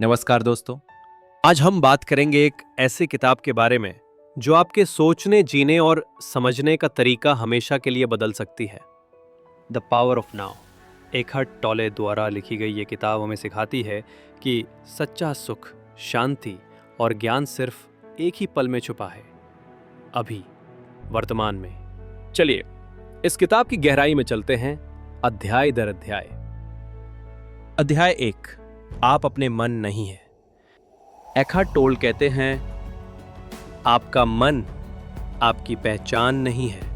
नमस्कार दोस्तों। आज हम बात करेंगे एक ऐसे किताब के बारे में जो आपके सोचने, जीने और समझने का तरीका हमेशा के लिए बदल सकती है। The power of now. Eckhart Tolle द्वारा लिखी गई ये किताब हमें सिखाती है कि सच्चा सुख, शांति और ज्ञान सिर्फ एक ही पल में छुपा है, अभी, वर्तमान में। चलिए इस किताब की गहराई में चलते हैं, अध्याय दर अध्याय। अध्याय 1, आप अपने मन नहीं है। एकहर्ट टोल कहते हैं, आपका मन आपकी पहचान नहीं है।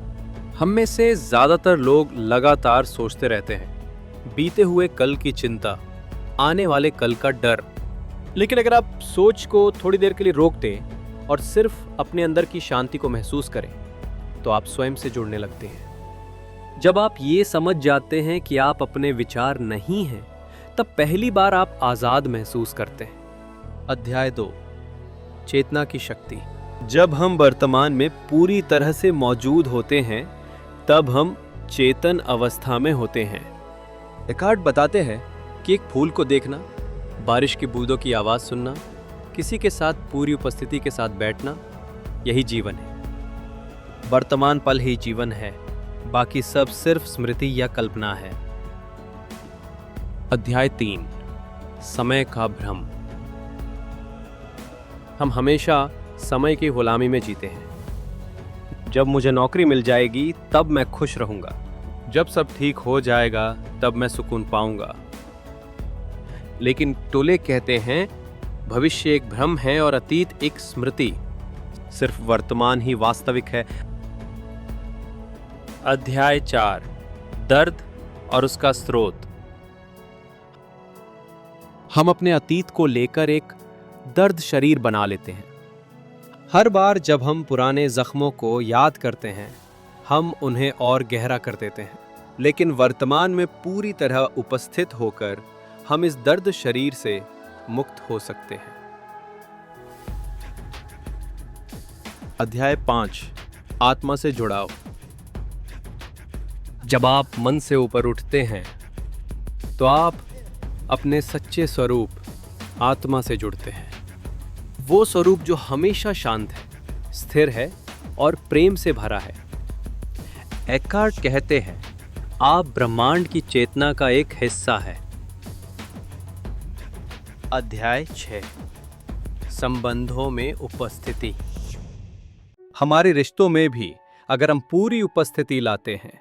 हम में से ज्यादातर लोग लगातार सोचते रहते हैं, बीते हुए कल की चिंता, आने वाले कल का डर। लेकिन अगर आप सोच को थोड़ी देर के लिए रोक दें और सिर्फ अपने अंदर की शांति को महसूस करें, तो आप स्वयं से जुड़ने लगते हैं। जब आप ये समझ जाते हैं कि आप अपने विचार नहीं हैं, तब पहली बार आप आजाद महसूस करते हैं। अध्याय 2, चेतना की शक्ति। जब हम वर्तमान में पूरी तरह से मौजूद होते हैं, तब हम चेतन अवस्था में होते हैं। एकहर्ट बताते हैं कि एक फूल को देखना, बारिश की बूंदों की आवाज सुनना, किसी के साथ पूरी उपस्थिति के साथ बैठना, यही जीवन है। वर्तमान पल ही जीवन है, बाकी सब सिर्फ स्मृति या कल्पना है। अध्याय 3, समय का भ्रम। हम हमेशा समय की गुलामी में जीते हैं। जब मुझे नौकरी मिल जाएगी तब मैं खुश रहूंगा, जब सब ठीक हो जाएगा तब मैं सुकून पाऊंगा। लेकिन टोले कहते हैं, भविष्य एक भ्रम है और अतीत एक स्मृति, सिर्फ वर्तमान ही वास्तविक है। अध्याय 4, दर्द और उसका स्रोत। हम अपने अतीत को लेकर एक दर्द शरीर बना लेते हैं। हर बार जब हम पुराने जख्मों को याद करते हैं, हम उन्हें और गहरा कर देते हैं। लेकिन वर्तमान में पूरी तरह उपस्थित होकर हम इस दर्द शरीर से मुक्त हो सकते हैं। अध्याय 5, आत्मा से जुड़ाव। जब आप मन से ऊपर उठते हैं, तो आप अपने सच्चे स्वरूप आत्मा से जुड़ते हैं। वो स्वरूप जो हमेशा शांत है, स्थिर है और प्रेम से भरा है। एकहर्ट कहते हैं, आप ब्रह्मांड की चेतना का एक हिस्सा है। अध्याय 6, संबंधों में उपस्थिति। हमारे रिश्तों में भी अगर हम पूरी उपस्थिति लाते हैं,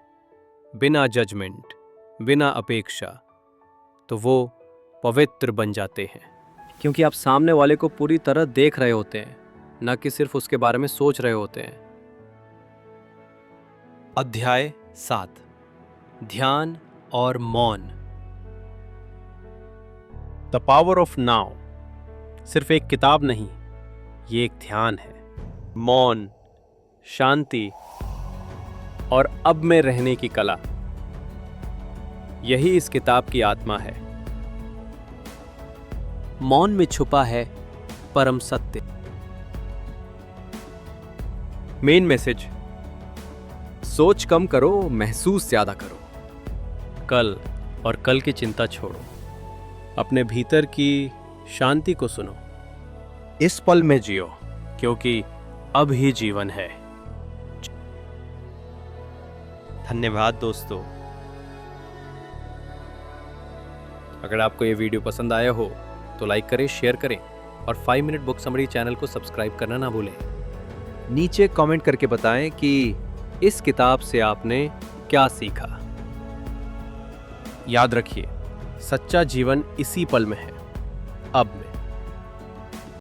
बिना जजमेंट, बिना अपेक्षा, तो वो पवित्र बन जाते हैं। क्योंकि आप सामने वाले को पूरी तरह देख रहे होते हैं, न कि सिर्फ उसके बारे में सोच रहे होते हैं। अध्याय 7, ध्यान और मौन। द पावर ऑफ नाउ सिर्फ एक किताब नहीं, ये एक ध्यान है। मौन, शांति और अब में रहने की कला, यही इस किताब की आत्मा है। मौन में छुपा है परम सत्य। मेन मैसेज, सोच कम करो, महसूस ज्यादा करो। कल और कल की चिंता छोड़ो, अपने भीतर की शांति को सुनो। इस पल में जियो, क्योंकि अब ही जीवन है। धन्यवाद दोस्तों। अगर आपको ये वीडियो पसंद आया हो तो लाइक करें, शेयर करें और 5 मिनट बुक समरी चैनल को सब्सक्राइब करना ना भूलें। नीचे कमेंट करके बताएं कि इस किताब से आपने क्या सीखा। याद रखिए, सच्चा जीवन इसी पल में है, अब में।